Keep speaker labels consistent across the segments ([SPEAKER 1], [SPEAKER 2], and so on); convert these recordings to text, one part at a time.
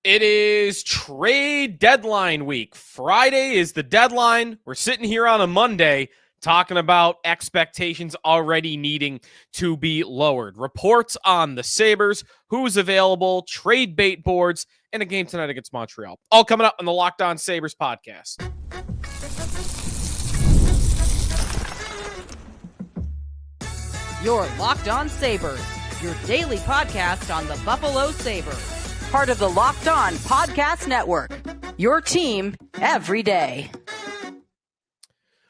[SPEAKER 1] It is trade deadline week. Friday is the deadline. We're sitting here on a Monday talking about expectations already needing to be lowered. Reports on the Sabres, who's available, trade bait boards, and a game tonight against Montreal. All coming up on the Locked On Sabres podcast.
[SPEAKER 2] You're Locked On Sabres, your daily podcast on the Buffalo Sabres. Part of the Locked On Podcast Network, your team every day.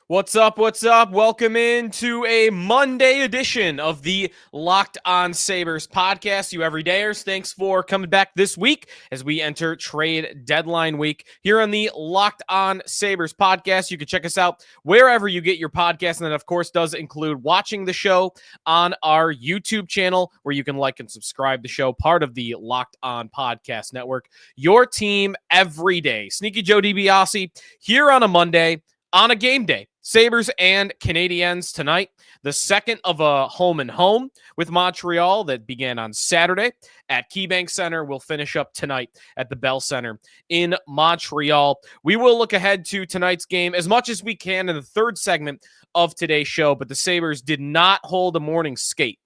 [SPEAKER 1] What's up? Welcome into a Monday edition of the Locked On Sabres podcast. You everydayers, thanks for coming back this week as we enter trade deadline week here on the Locked On Sabres podcast. You can check us out wherever you get your podcast, and that, of course, does include watching the show on our YouTube channel, where you can like and subscribe the show, part of the Locked On Podcast Network. Your team every day. Sneaky Joe DiBiase here on a Monday on a game day. Sabres and Canadiens tonight, the second of a home and home with Montreal that began on Saturday at KeyBank Center. Will finish up tonight at the Bell Center in Montreal. We will look ahead to tonight's game as much as we can in the third segment of today's show, but the Sabres did not hold a morning skate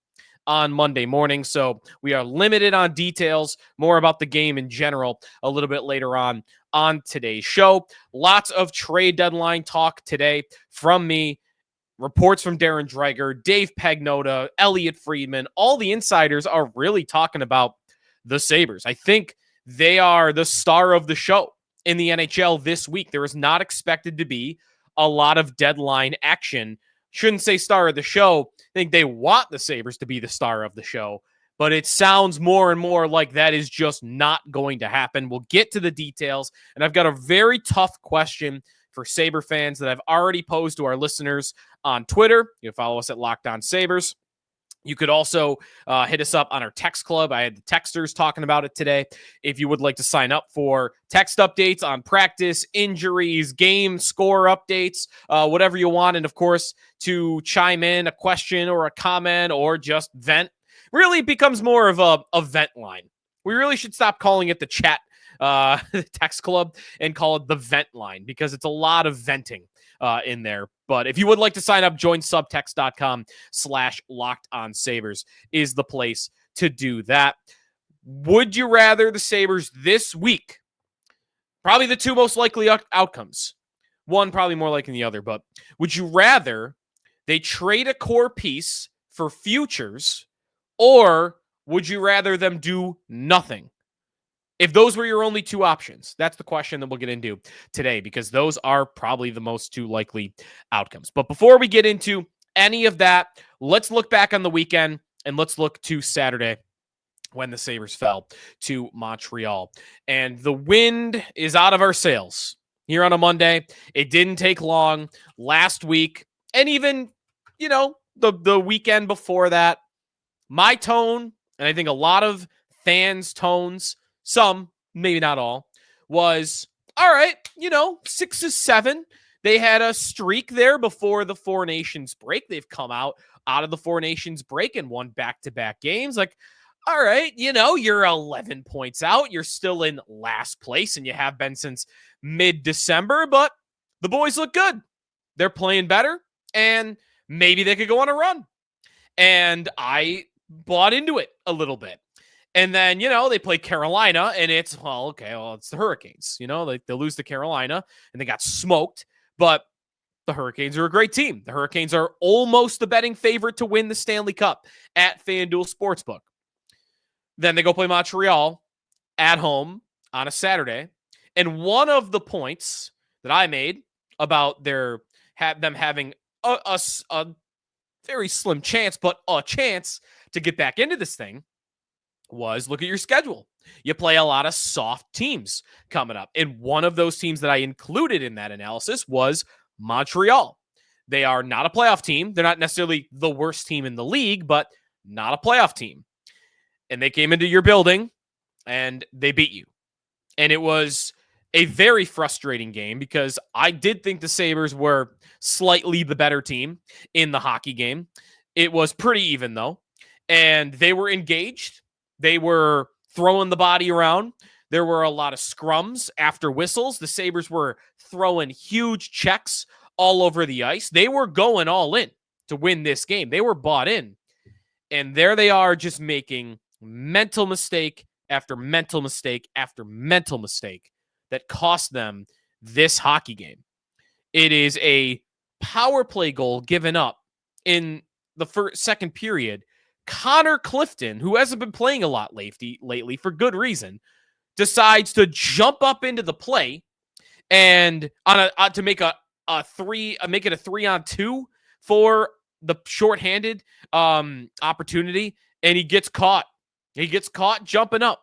[SPEAKER 1] on Monday morning, so we are limited on details, more about the game in general a little bit later on today's show. Lots of trade deadline talk today from me, reports from Darren Dreger, Dave Pagnotta, Elliot Friedman. All the insiders are really talking about the Sabres. I think they are the star of the show in the NHL this week. There is not expected to be a lot of deadline action. Shouldn't say star of the show. I think they want the Sabres to be the star of the show, but it sounds more and more like that is just not going to happen. We'll get to the details, and I've got a very tough question for Sabre fans that I've already posed to our listeners on Twitter. You can follow us at Locked On Sabres. You could also hit us up on our text club. I had the texters talking about it today. If you would like to sign up for text updates on practice, injuries, game score updates, whatever you want, and of course, to chime in a question or a comment or just vent, really becomes more of a vent line. We really should stop calling it the chat text club and call it the vent line, because it's a lot of venting in there. But if you would like to sign up, join subtext.com/LockedOnSabres is the place to do that. Would you rather the Sabres this week? Probably the two most likely outcomes. One probably more likely than the other, but would you rather they trade a core piece for futures, or would you rather them do nothing? If those were your only two options, that's the question that we'll get into today, because those are probably the most two likely outcomes. But before we get into any of that, let's look back on the weekend and let's look to Saturday when the Sabres fell to Montreal. And the wind is out of our sails here on a Monday. It didn't take long last week, and even, the weekend before that. My tone, and I think a lot of fans' tones, some, maybe not all, was, all right, 6-7. They had a streak there before the Four Nations break. They've come out of the Four Nations break and won back-to-back games. Like, all right, you're 11 points out. You're still in last place, and you have been since mid-December, but the boys look good. They're playing better, and maybe they could go on a run. And I bought into it a little bit. And then, they play Carolina, and it's, it's the Hurricanes. They lose to Carolina, and they got smoked. But the Hurricanes are a great team. The Hurricanes are almost the betting favorite to win the Stanley Cup at FanDuel Sportsbook. Then they go play Montreal at home on a Saturday. And one of the points that I made about them having a very slim chance, but a chance to get back into this thing, was look at your schedule. You play a lot of soft teams coming up. And one of those teams that I included in that analysis was Montreal. They are not a playoff team. They're not necessarily the worst team in the league, but not a playoff team. And they came into your building and they beat you. And it was a very frustrating game because I did think the Sabres were slightly the better team in the hockey game. It was pretty even, though. And they were engaged. They were throwing the body around. There were a lot of scrums after whistles. The Sabres were throwing huge checks all over the ice. They were going all in to win this game. They were bought in. And there they are, just making mental mistake after mental mistake after mental mistake that cost them this hockey game. It is a power play goal given up in the second period. Connor Clifton, who hasn't been playing a lot lately for good reason, decides to jump up into the play and to make it a 3-on-2 for the shorthanded opportunity, and he gets caught. He gets caught jumping up.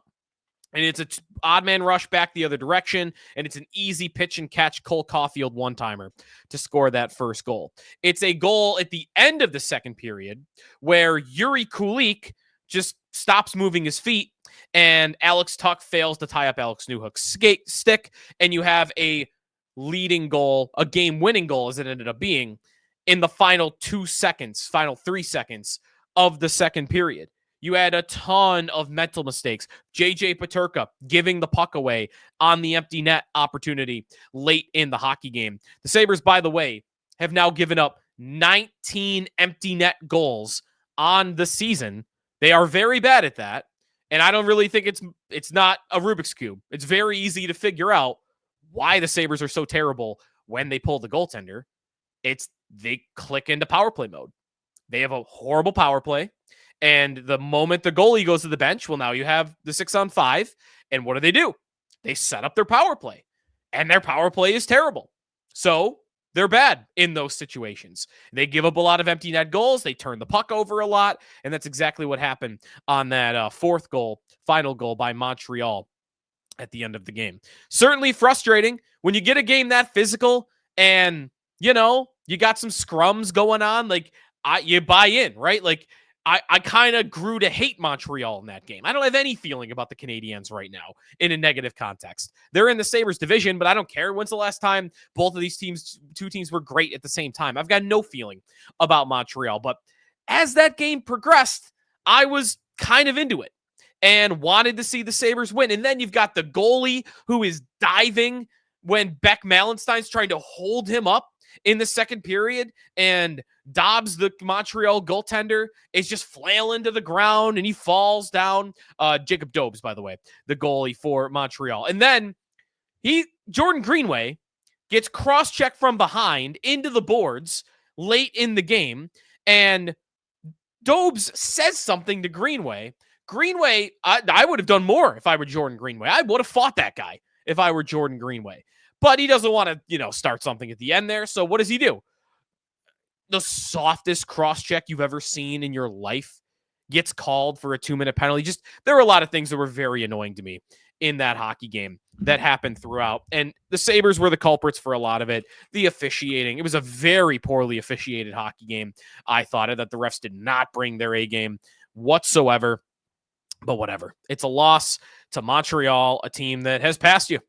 [SPEAKER 1] And it's an odd man rush back the other direction, and it's an easy pitch and catch Cole Caulfield one-timer to score that first goal. It's a goal at the end of the second period where Yuri Kulik just stops moving his feet, and Alex Tuch fails to tie up Alex Newhook's stick, and you have a leading goal, a game-winning goal as it ended up being, in the final 3 seconds of the second period. You had a ton of mental mistakes. JJ Peterka giving the puck away on the empty net opportunity late in the hockey game. The Sabres, by the way, have now given up 19 empty net goals on the season. They are very bad at that. And I don't really think it's not a Rubik's Cube. It's very easy to figure out why the Sabres are so terrible when they pull the goaltender. They click into power play mode. They have a horrible power play. And the moment the goalie goes to the bench, well, now you have the 6-on-5. And what do? They set up their power play. And their power play is terrible. So they're bad in those situations. They give up a lot of empty net goals. They turn the puck over a lot. And that's exactly what happened on that fourth goal, final goal by Montreal at the end of the game. Certainly frustrating when you get a game that physical and, you got some scrums going on. Like, you buy in, right? Like, I kind of grew to hate Montreal in that game. I don't have any feeling about the Canadiens right now in a negative context. They're in the Sabres division, but I don't care. When's the last time both of these two teams were great at the same time? I've got no feeling about Montreal. But as that game progressed, I was kind of into it and wanted to see the Sabres win. And then you've got the goalie who is diving when Beck Malenstein's trying to hold him up in the second period, and Dobbs, the Montreal goaltender, is just flailing to the ground, and he falls down. Jacob Dobbs, by the way, the goalie for Montreal. And then Jordan Greenway gets cross-checked from behind into the boards late in the game, and Dobbs says something to Greenway. Greenway, I would have done more if I were Jordan Greenway. I would have fought that guy if I were Jordan Greenway. But he doesn't want to, start something at the end there. So what does he do? The softest cross-check you've ever seen in your life gets called for a 2-minute penalty. There were a lot of things that were very annoying to me in that hockey game that happened throughout. And the Sabres were the culprits for a lot of it. The officiating, it was a very poorly officiated hockey game. I thought that the refs did not bring their A game whatsoever. But whatever. It's a loss to Montreal, a team that has passed you.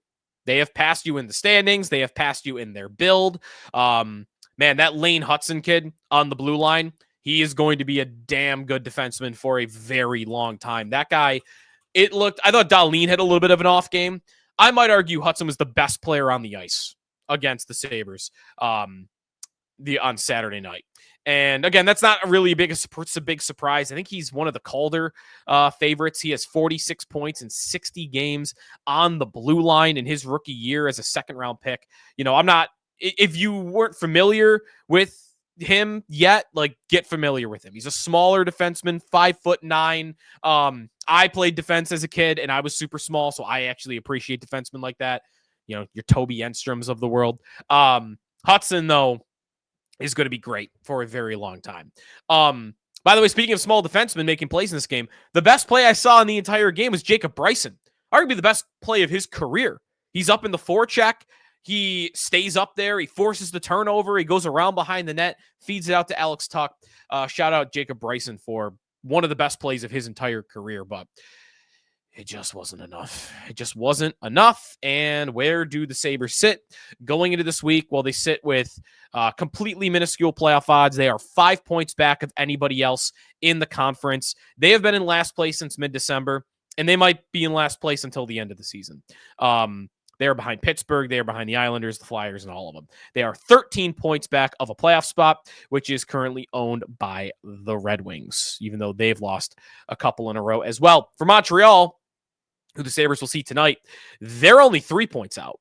[SPEAKER 1] They have passed you in the standings. They have passed you in their build. Man, that Lane Hudson kid on the blue line, he is going to be a damn good defenseman for a very long time. That guy, I thought Dahlin had a little bit of an off game. I might argue Hudson was the best player on the ice against the Sabres on Saturday night. And again, that's not really it's a big surprise. I think he's one of the Calder favorites. He has 46 points in 60 games on the blue line in his rookie year as a second-round pick. If you weren't familiar with him yet, get familiar with him. He's a smaller defenseman, 5'9". I played defense as a kid, and I was super small, so I actually appreciate defensemen like that. Your Toby Enstroms of the world. Hudson, though, is going to be great for a very long time. By the way, speaking of small defensemen making plays in this game, the best play I saw in the entire game was Jacob Bryson. Arguably the best play of his career. He's up in the forecheck. He stays up there. He forces the turnover. He goes around behind the net, feeds it out to Alex Tuch. Shout out Jacob Bryson for one of the best plays of his entire career, but it just wasn't enough. It just wasn't enough. And where do the Sabres sit going into this week? Well, they sit with completely minuscule playoff odds. They are 5 points back of anybody else in the conference. They have been in last place since mid-December. and they might be in last place until the end of the season. They are behind Pittsburgh. They are behind the Islanders, the Flyers, and all of them. They are 13 points back of a playoff spot, which is currently owned by the Red Wings, even though they've lost a couple in a row as well. For Montreal, who the Sabres will see tonight, they're only 3 points out.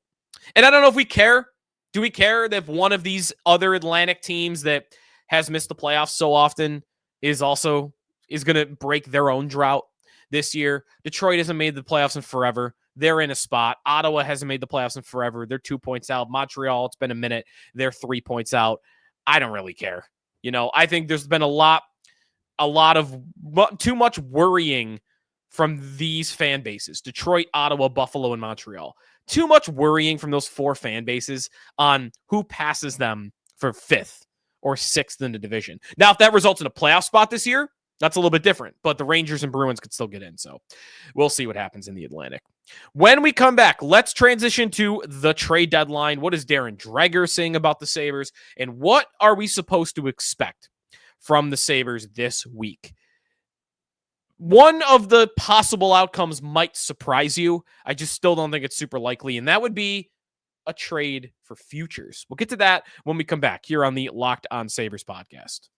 [SPEAKER 1] And I don't know if we care. Do we care that one of these other Atlantic teams that has missed the playoffs so often is going to break their own drought this year? Detroit hasn't made the playoffs in forever. They're in a spot. Ottawa hasn't made the playoffs in forever. They're 2 points out. Montreal, it's been a minute. They're 3 points out. I don't really care. I think there's been a lot of too much worrying from these fan bases: Detroit, Ottawa, Buffalo, and Montreal. Too much worrying from those 4 fan bases on who passes them for 5th or 6th in the division. Now, if that results in a playoff spot this year, that's a little bit different, but the Rangers and Bruins could still get in. So we'll see what happens in the Atlantic. When we come back, let's transition to the trade deadline. What is Darren Dreger saying about the Sabres? And what are we supposed to expect from the Sabres this week? One of the possible outcomes might surprise you. I just still don't think it's super likely, and that would be a trade for futures. We'll get to that when we come back here on the Locked On Sabres podcast.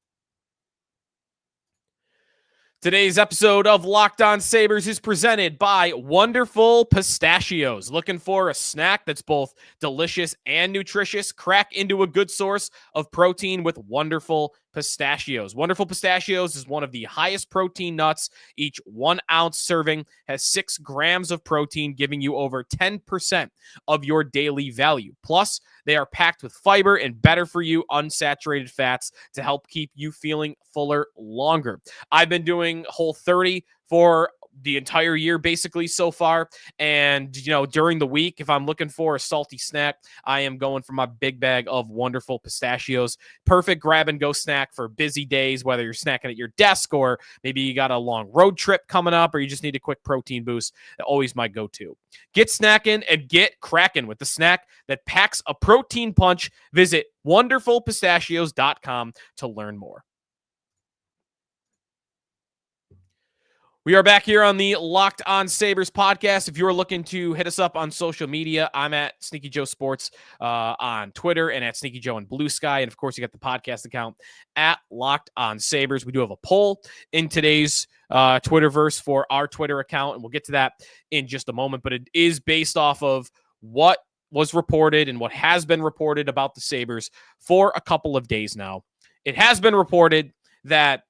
[SPEAKER 1] Today's episode of Locked On Sabres is presented by Wonderful Pistachios. Looking for a snack that's both delicious and nutritious? Crack into a good source of protein with Wonderful Pistachios. Wonderful Pistachios is one of the highest protein nuts. Each 1 ounce serving has 6 grams of protein, giving you over 10% of your daily value. Plus, they are packed with fiber and better for you unsaturated fats to help keep you feeling fuller longer. I've been doing Whole30 for the entire year basically so far, and during the week, if I'm looking for a salty snack, I am going for my big bag of Wonderful Pistachios. Perfect grab and go snack for busy days, whether you're snacking at your desk or maybe you got a long road trip coming up or you just need a quick protein boost. Always my go-to. Get snacking and get crackin with the snack that packs a protein punch. Visit wonderfulpistachios.com to learn more. We are back here on the Locked On Sabres podcast. If you're looking to hit us up on social media, I'm at Sneaky Joe Sports on Twitter and at Sneaky Joe on Blue Sky. And of course, you got the podcast account at Locked On Sabres. We do have a poll in today's Twitterverse for our Twitter account, and we'll get to that in just a moment. But it is based off of what was reported and what has been reported about the Sabres for a couple of days now. It has been reported that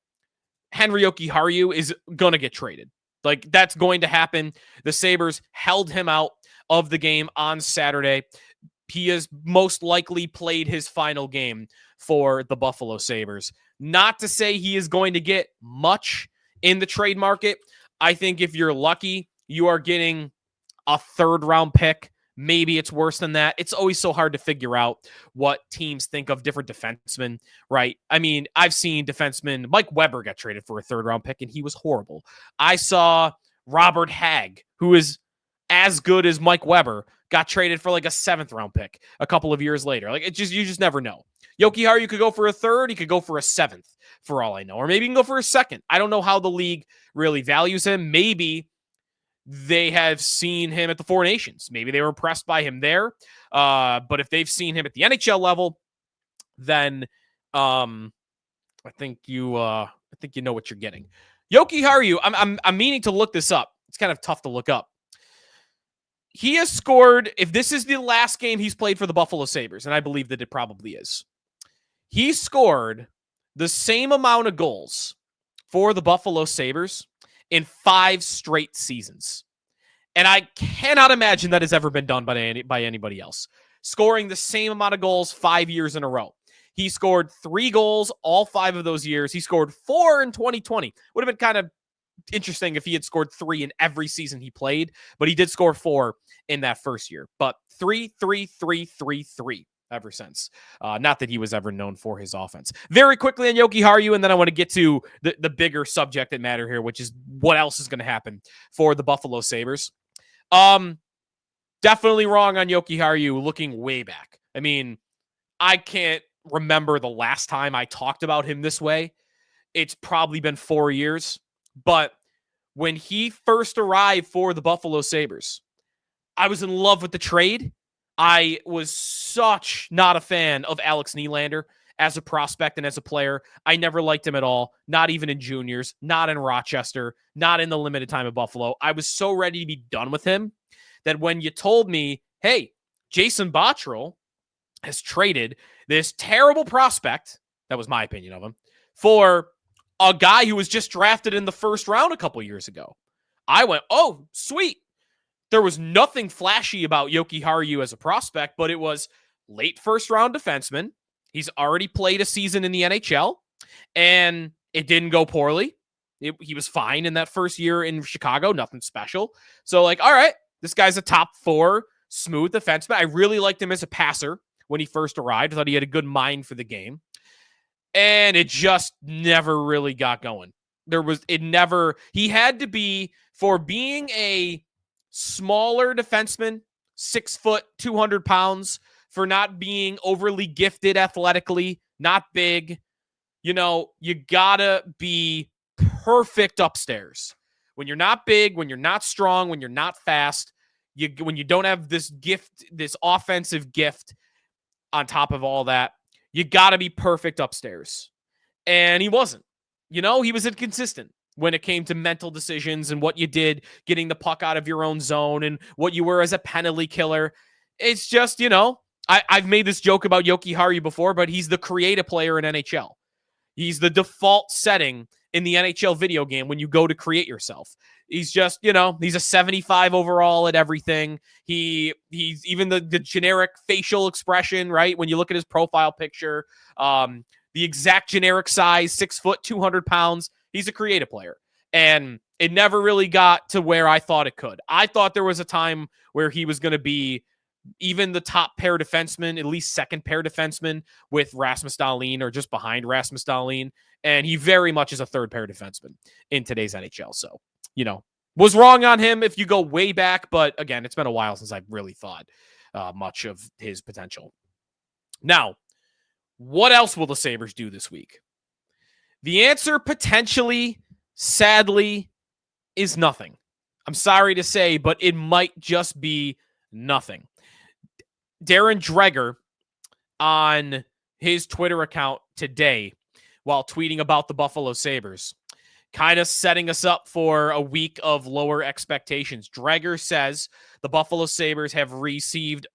[SPEAKER 1] Henry Jokiharju is going to get traded. Like, that's going to happen. The Sabres held him out of the game on Saturday. He has most likely played his final game for the Buffalo Sabres. Not to say he is going to get much in the trade market. I think if you're lucky, you are getting a 3rd-round pick. Maybe it's worse than that. It's always so hard to figure out what teams think of different defensemen, right? I mean, I've seen defensemen. Mike Weber got traded for a 3rd-round pick, and he was horrible. I saw Robert Hagg, who is as good as Mike Weber, got traded for like a 7th-round pick a couple of years later. Like, you just never know. Jokiharju could go for a 3rd. He could go for a 7th, for all I know. Or maybe he can go for a 2nd. I don't know how the league really values him. Maybe they have seen him at the Four Nations. Maybe they were impressed by him there. But if they've seen him at the NHL level, then I think you know what you're getting. Jokiharju, I'm meaning to look this up. It's kind of tough to look up. He has scored, if this is the last game he's played for the Buffalo Sabres, and I believe that it probably is, he scored the same amount of goals for the Buffalo Sabres in 5 straight seasons. And I cannot imagine that has ever been done by anybody else. Scoring the same amount of goals 5 years in a row. He scored 3 goals all 5 of those years. He scored 4 in 2020. Would have been kind of interesting if he had scored 3 in every season he played, but he did score 4 in that first year. But 3, 3, 3, 3, 3. Ever since. Not that he was ever known for his offense. Very quickly on Jokiharju, and then I want to get to the bigger subject that matter here, which is what else is going to happen for the Buffalo Sabres. Definitely wrong on Jokiharju looking way back. I mean, I can't remember the last time I talked about him this way. It's probably been 4 years, but when he first arrived for the Buffalo Sabres, I was in love with the trade. I was such not a fan of Alex Nylander as a prospect and as a player. I never liked him at all, not even in juniors, not in Rochester, not in the limited time of Buffalo. I was so ready to be done with him that when you told me, hey, Jason Botterill has traded this terrible prospect, that was my opinion of him, for a guy who was just drafted in the first round a couple years ago, I went, oh, sweet. There was nothing flashy about Jokiharju as a prospect, but it was late first round defenseman. He's already played a season in the NHL, and it didn't go poorly. He was fine in that first year in Chicago, nothing special. So, like, all right, this guy's a top 4 smooth defenseman. I really liked him as a passer when he first arrived. I thought he had a good mind for the game. And it just never really got going. He had to be, for being a smaller defenseman, 6 foot, 200 pounds, for not being overly gifted athletically, not big, you gotta be perfect upstairs. When you're not big, when you're not strong, when you're not fast, when you don't have this gift, this offensive gift on top of all that, you got to be perfect upstairs. And he wasn't. He was inconsistent when it came to mental decisions and what you did getting the puck out of your own zone and what you were as a penalty killer. It's just, I've made this joke about Jokiharju before, but he's the creative player in NHL. He's the default setting in the NHL video game when you go to create yourself. He's just, he's a 75 overall at everything. He's even the generic facial expression, right? When you look at his profile picture, the exact generic size, 6 foot, 200 pounds. He's a creative player. And it never really got to where I thought it could. I thought there was a time where he was going to be even the top pair defenseman, at least second pair defenseman with Rasmus Dahlin or just behind Rasmus Dahlin. And he very much is a third pair defenseman in today's NHL. So, was wrong on him if you go way back. But again, it's been a while since I really thought much of his potential. Now, what else will the Sabres do this week? The answer potentially, sadly, is nothing. I'm sorry to say, but it might just be nothing. Darren Dreger on his Twitter account today, while tweeting about the Buffalo Sabres, kind of setting us up for a week of lower expectations. Dreger says the Buffalo Sabres have received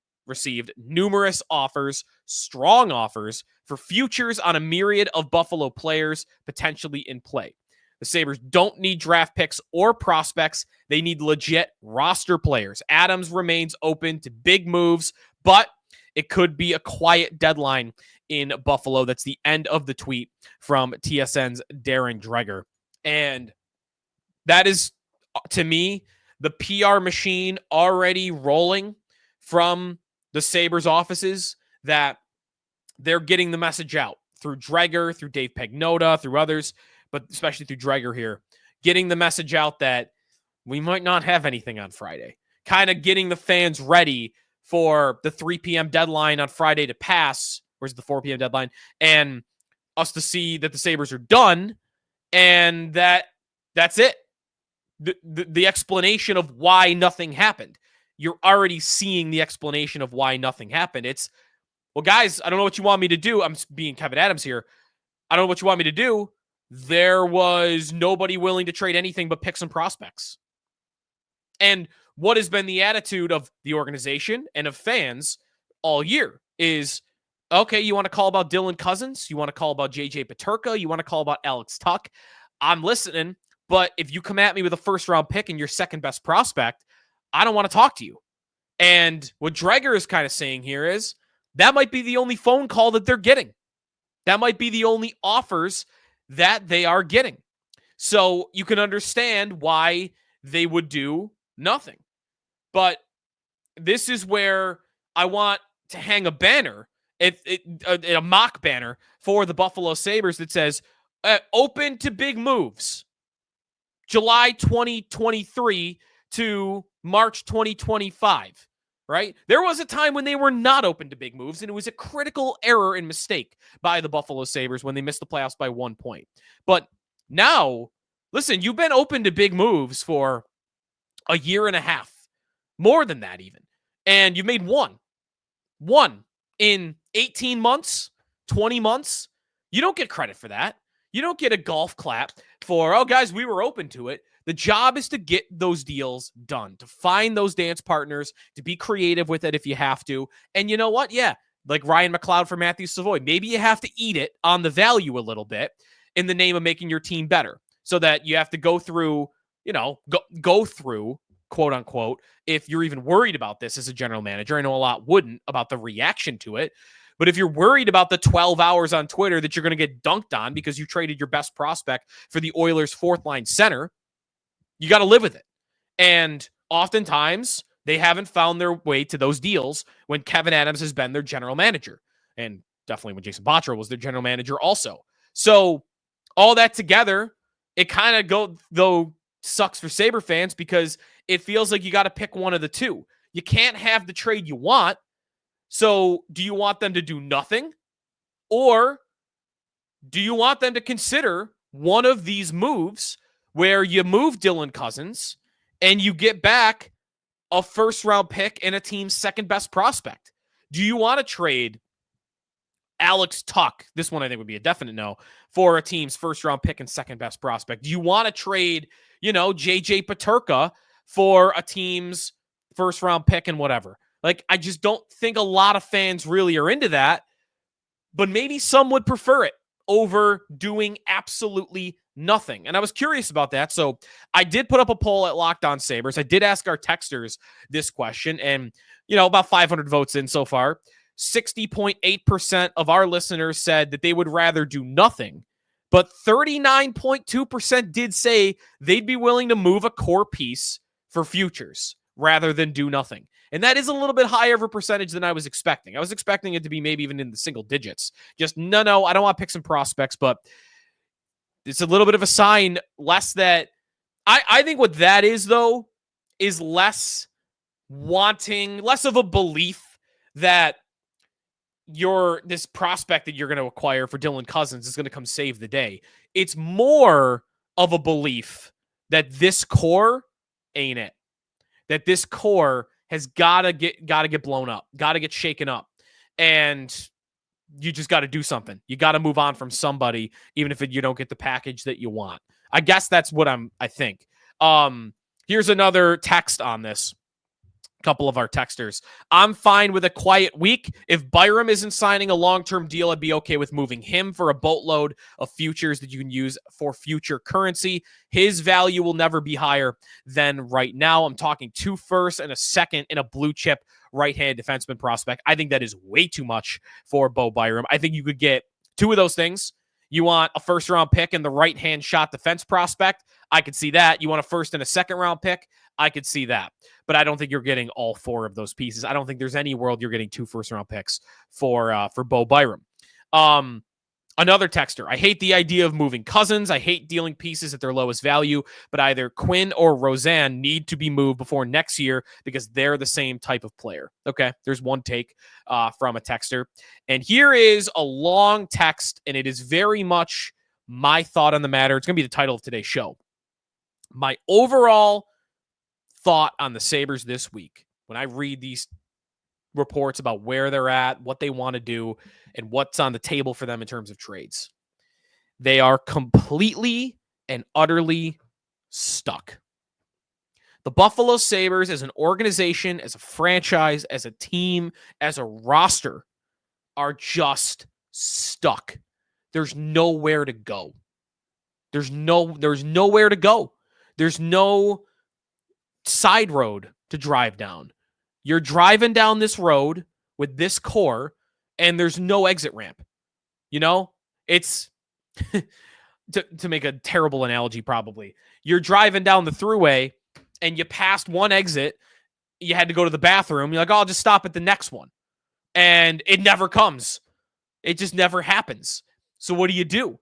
[SPEAKER 1] numerous offers, strong offers, for futures on a myriad of Buffalo players potentially in play. The Sabres don't need draft picks or prospects. They need legit roster players. Adams remains open to big moves, but it could be a quiet deadline in Buffalo. That's the end of the tweet from TSN's Darren Dreger. And that is, to me, the PR machine already rolling from the Sabres offices, that they're getting the message out through Dreger, through Dave Pagnotta, through others, but especially through Dreger here, getting the message out that we might not have anything on Friday, kind of getting the fans ready for the 3 p.m. deadline on Friday to pass, where's the 4 p.m. deadline, and us to see that the Sabres are done, and that's it. The explanation of why nothing happened. You're already seeing the explanation of why nothing happened. It's, well, guys, I don't know what you want me to do. I'm being Kevyn Adams here. I don't know what you want me to do. There was nobody willing to trade anything but picks and prospects. And what has been the attitude of the organization and of fans all year is, okay, you want to call about Dylan Cozens? You want to call about JJ Peterka? You want to call about Alex Tuch? I'm listening, but if you come at me with a first-round pick and your second best prospect, I don't want to talk to you. And what Dreger is kind of saying here is that might be the only phone call that they're getting. That might be the only offers that they are getting. So you can understand why they would do nothing. But this is where I want to hang a banner, a mock banner for the Buffalo Sabres that says, open to big moves. July 2023 to March 2025, right? There was a time when they were not open to big moves, and it was a critical error and mistake by the Buffalo Sabres when they missed the playoffs by 1 point. But now listen, you've been open to big moves for a year and a half, more than that even. And you've made one in 18 months, 20 months. You don't get credit for that. You don't get a golf clap for, oh, guys, we were open to it. The job is to get those deals done, to find those dance partners, to be creative with it if you have to. And you know what? Yeah, like Ryan McLeod for Matthew Savoy. Maybe you have to eat it on the value a little bit in the name of making your team better, so that you have to go through, go through, quote unquote, if you're even worried about this as a general manager. I know a lot wouldn't about the reaction to it. But if you're worried about the 12 hours on Twitter that you're going to get dunked on because you traded your best prospect for the Oilers' fourth-line center, you got to live with it. And oftentimes, they haven't found their way to those deals when Kevyn Adams has been their general manager. And definitely when Jason Botterill was their general manager also. So all that together, it kind of sucks for Sabre fans because it feels like you got to pick one of the two. You can't have the trade you want. So do you want them to do nothing? Or do you want them to consider one of these moves where you move Dylan Cozens and you get back a first-round pick and a team's second-best prospect? Do you want to trade Alex Tuch? This one I think would be a definite no, for a team's first-round pick and second-best prospect. Do you want to trade, JJ Peterka for a team's first-round pick and whatever? Like, I just don't think a lot of fans really are into that, but maybe some would prefer it over doing absolutely nothing. And I was curious about that. So I did put up a poll at Locked On Sabres. I did ask our texters this question, and, about 500 votes in so far. 60.8% of our listeners said that they would rather do nothing, but 39.2% did say they'd be willing to move a core piece for futures rather than do nothing. And that is a little bit higher of a percentage than I was expecting. I was expecting it to be maybe even in the single digits. Just, no, I don't want picks and prospects, but it's a little bit of a sign less that I think what that is, though, is less of a belief that this prospect that you're going to acquire for Dylan Cozens is going to come save the day. It's more of a belief that this core ain't it. That this core has got to get blown up, got to get shaken up. And you just got to do something. You got to move on from somebody, even if you don't get the package that you want. I guess that's what I think. Here's another text on this. Couple of our texters. I'm fine with a quiet week. If Byram isn't signing a long-term deal, I'd be okay with moving him for a boatload of futures that you can use for future currency. His value will never be higher than right now. I'm talking 2 firsts and a second in a blue chip right-hand defenseman prospect. I think that is way too much for Bo Byram. I think you could get 2 of those things. You want a first-round pick and the right-hand shot defense prospect? I could see that. You want a first and a second-round pick? I could see that. But I don't think you're getting all 4 of those pieces. I don't think there's any world you're getting 2 first-round picks for Bo Byram. Another texter. I hate the idea of moving Cozens. I hate dealing pieces at their lowest value, but either Quinn or Roseanne need to be moved before next year because they're the same type of player. Okay, there's one take from a texter. And here is a long text, and it is very much my thought on the matter. It's going to be the title of today's show. My overall thought on the Sabres this week, when I read these reports about where they're at, what they want to do, and what's on the table for them in terms of trades. They are completely and utterly stuck. The Buffalo Sabres as an organization, as a franchise, as a team, as a roster are just stuck. There's nowhere to go. There's nowhere to go. There's no side road to drive down. You're driving down this road with this core, and there's no exit ramp. It's to make a terrible analogy, probably. You're driving down the thruway, and you passed one exit. You had to go to the bathroom. You're like, oh, I'll just stop at the next one. And it never comes. It just never happens. So what do?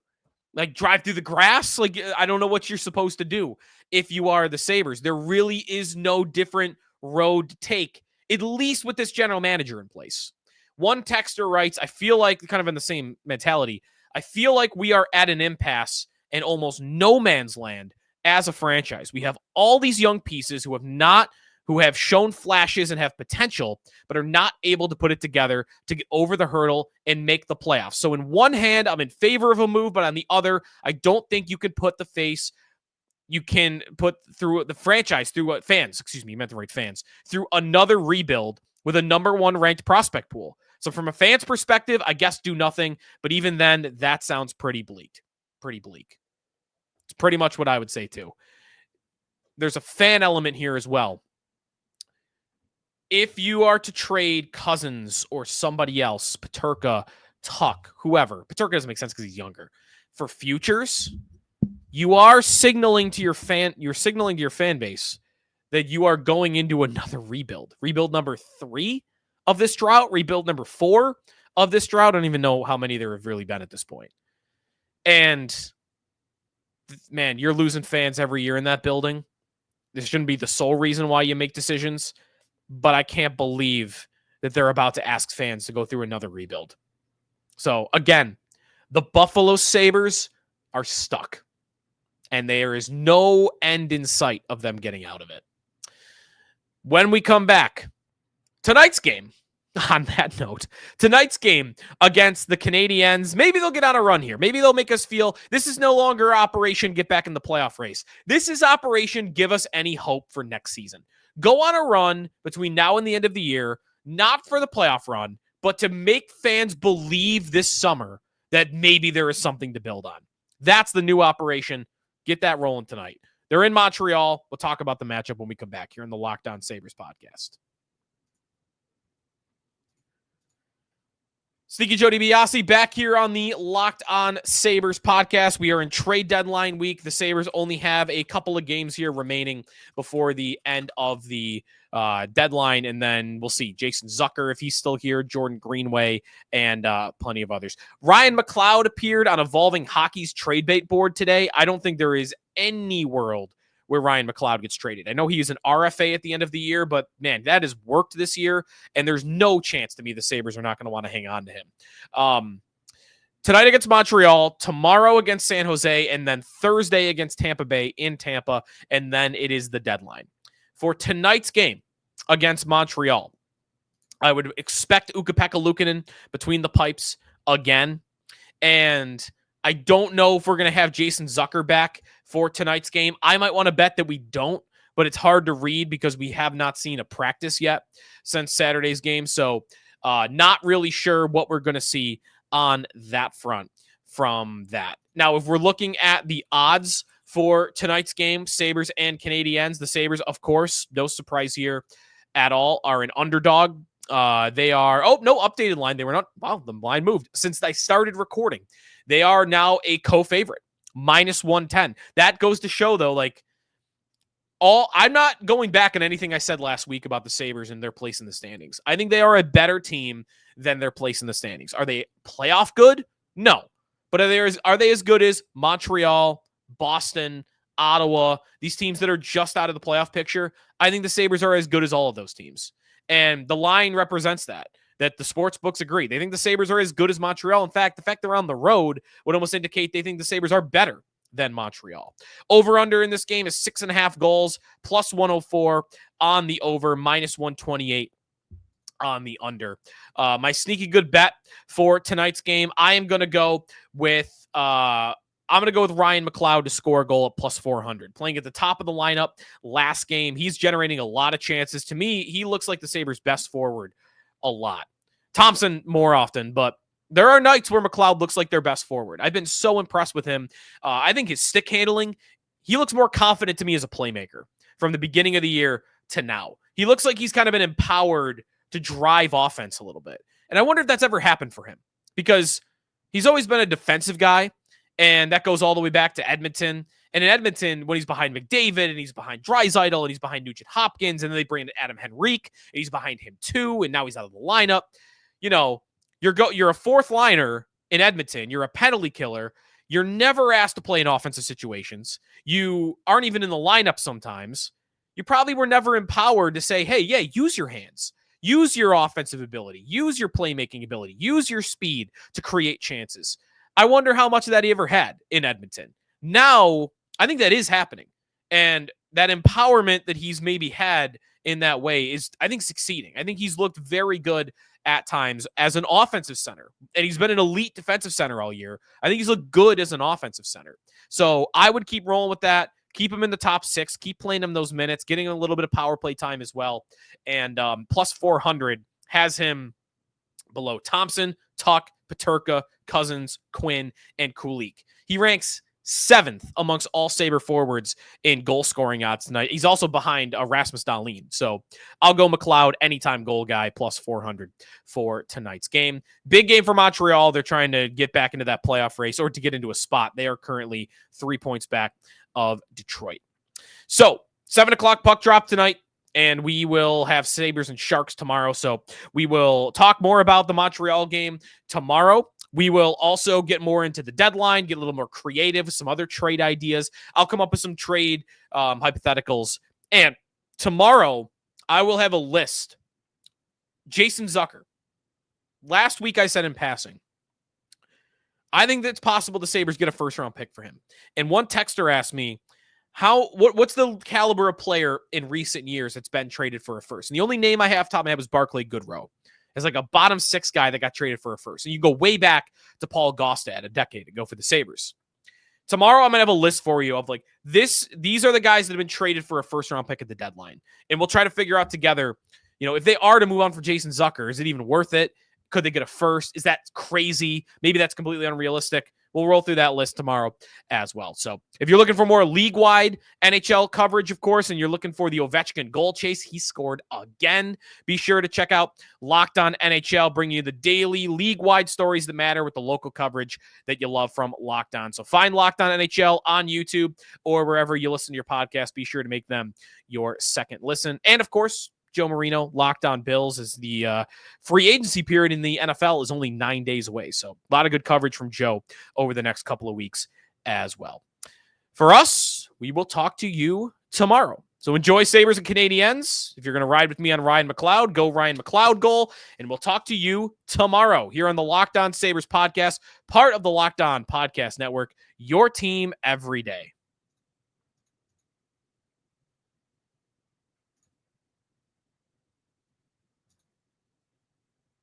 [SPEAKER 1] Like, drive through the grass? Like, I don't know what you're supposed to do if you are the Sabres. There really is no different road to take, at least with this general manager in place. One texter writes, I feel like, kind of in the same mentality, I feel like we are at an impasse and almost no man's land as a franchise. We have all these young pieces who have shown flashes and have potential, but are not able to put it together to get over the hurdle and make the playoffs. So in one hand, I'm in favor of a move, but on the other, I don't think you can put through the franchise, through fans, you meant the right fans, through another rebuild with a number 1 ranked prospect pool. So from a fan's perspective, I guess do nothing, but even then, that sounds pretty bleak. It's pretty much what I would say too. There's a fan element here as well. If you are to trade Cozens or somebody else, Peterka, Tuch, whoever, Peterka doesn't make sense because he's younger, for futures, you are signaling to your fan base that you are going into another rebuild. Rebuild number 3 of this drought, rebuild number 4 of this drought. I don't even know how many there have really been at this point. And man, you're losing fans every year in that building. This shouldn't be the sole reason why you make decisions, but I can't believe that they're about to ask fans to go through another rebuild. So again, the Buffalo Sabres are stuck, and there is no end in sight of them getting out of it. When we come back, tonight's game, on that note, tonight's game against the Canadiens, maybe they'll get on a run here. Maybe they'll make us feel this is no longer Operation Get Back in the Playoff Race. This is Operation Give Us Any Hope for next season. Go on a run between now and the end of the year, not for the playoff run, but to make fans believe this summer that maybe there is something to build on. That's the new operation. Get that rolling tonight. They're in Montreal. We'll talk about the matchup when we come back here in the Locked On Sabres podcast. Sneaky Joe DiBiase back here on the Locked On Sabres podcast. We are in trade deadline week. The Sabres only have a couple of games here remaining before the end of the deadline, and then we'll see Jason Zucker if he's still here, Jordan Greenway, and plenty of others. Ryan McLeod appeared on Evolving Hockey's trade bait board today. I don't think there is any world where Ryan McLeod gets traded. I know he is an RFA at the end of the year, but man, that has worked this year, and there's no chance to me the Sabres are not going to want to hang on to him. Tonight against Montreal, tomorrow against San Jose, and then Thursday against Tampa Bay in Tampa, and then it is the deadline. For tonight's game against Montreal, I would expect Ukko-Pekka Luukkonen between the pipes again, and I don't know if we're going to have Jason Zucker back for tonight's game. I might want to bet that we don't, but it's hard to read because we have not seen a practice yet since Saturday's game. So not really sure what we're going to see on that front from that. Now, if we're looking at the odds for tonight's game, Sabres and Canadiens, the Sabres, of course, no surprise here at all, are an underdog. They are, no updated line. They were not, wow, the line moved since I started recording. They are now a co-favorite, -110. That goes to show, though, I'm not going back on anything I said last week about the Sabres and their place in the standings. I think they are a better team than their place in the standings. Are they playoff good? No. But are they as good as Montreal, Boston, Ottawa, these teams that are just out of the playoff picture? I think the Sabres are as good as all of those teams. And the line represents that the sports books agree. They think the Sabres are as good as Montreal. In fact, the fact they're on the road would almost indicate they think the Sabres are better than Montreal. Over-under in this game is 6.5 goals, +104 on the over, -128 on the under. My sneaky good bet for tonight's game, I am going to go with Ryan McLeod to score a goal at +400. Playing at the top of the lineup last game, he's generating a lot of chances. To me, he looks like the Sabres' best forward a lot. Thompson more often, but there are nights where McLeod looks like their best forward. I've been so impressed with him. I think his stick handling, he looks more confident to me as a playmaker from the beginning of the year to now. He looks like he's kind of been empowered to drive offense a little bit. And I wonder if that's ever happened for him because he's always been a defensive guy, and that goes all the way back to Edmonton. And in Edmonton, when he's behind McDavid and he's behind Draisaitl and he's behind Nugent Hopkins, and then they bring in Adam Henrique and he's behind him too, and now he's out of the lineup. You know, you're a fourth liner in Edmonton. You're a penalty killer. You're never asked to play in offensive situations. You aren't even in the lineup sometimes. You probably were never empowered to say, hey, yeah, use your hands. Use your offensive ability. Use your playmaking ability. Use your speed to create chances. I wonder how much of that he ever had in Edmonton. Now, I think that is happening. And that empowerment that he's maybe had in that way is, I think, succeeding. I think he's looked very good at times as an offensive center, and he's been an elite defensive center all year. I think he's looked good as an offensive center. So I would keep rolling with that. Keep him in the top 6. Keep playing him those minutes, getting a little bit of power play time as well. And plus 400 has him below Thompson, Tuch, Peterka, Cozens, Quinn, and Kulich. He ranks 7th amongst all Sabre forwards in goal scoring odds tonight. He's also behind Rasmus Dahlin. So I'll go McLeod, anytime goal guy, plus 400 for tonight's game. Big game for Montreal. They're trying to get back into that playoff race or to get into a spot. They are currently 3 points back of Detroit. So 7 o'clock puck drop tonight, and we will have Sabres and Sharks tomorrow. So we will talk more about the Montreal game tomorrow. We will also get more into the deadline, get a little more creative with some other trade ideas. I'll come up with some trade hypotheticals. And tomorrow, I will have a list. Jason Zucker. Last week, I said in passing, I think that it's possible the Sabres get a first-round pick for him. And one texter asked me, what's the caliber of player in recent years that's been traded for a first? And the only name I have top of my head was Barclay Goodrow. As like a bottom 6 guy that got traded for a first. And you go way back to Paul Gaustad a decade ago for the Sabres. Tomorrow, I'm going to have a list for you of like these are the guys that have been traded for a first-round pick at the deadline. And we'll try to figure out together, if they are to move on for Jason Zucker, is it even worth it? Could they get a first? Is that crazy? Maybe that's completely unrealistic. We'll roll through that list tomorrow as well. So if you're looking for more league-wide NHL coverage, of course, and you're looking for the Ovechkin goal chase, he scored again. Be sure to check out Locked On NHL, bringing you the daily league-wide stories that matter with the local coverage that you love from Locked On. So find Locked On NHL on YouTube or wherever you listen to your podcast. Be sure to make them your second listen. And, of course, Joe Marino, Locked On Bills, as the free agency period in the NFL is only 9 days away. So a lot of good coverage from Joe over the next couple of weeks as well. For us, we will talk to you tomorrow. So enjoy Sabres and Canadiens. If you're going to ride with me on Ryan McLeod, go Ryan McLeod goal. And we'll talk to you tomorrow here on the Locked On Sabres podcast, part of the Locked On Podcast Network, your team every day.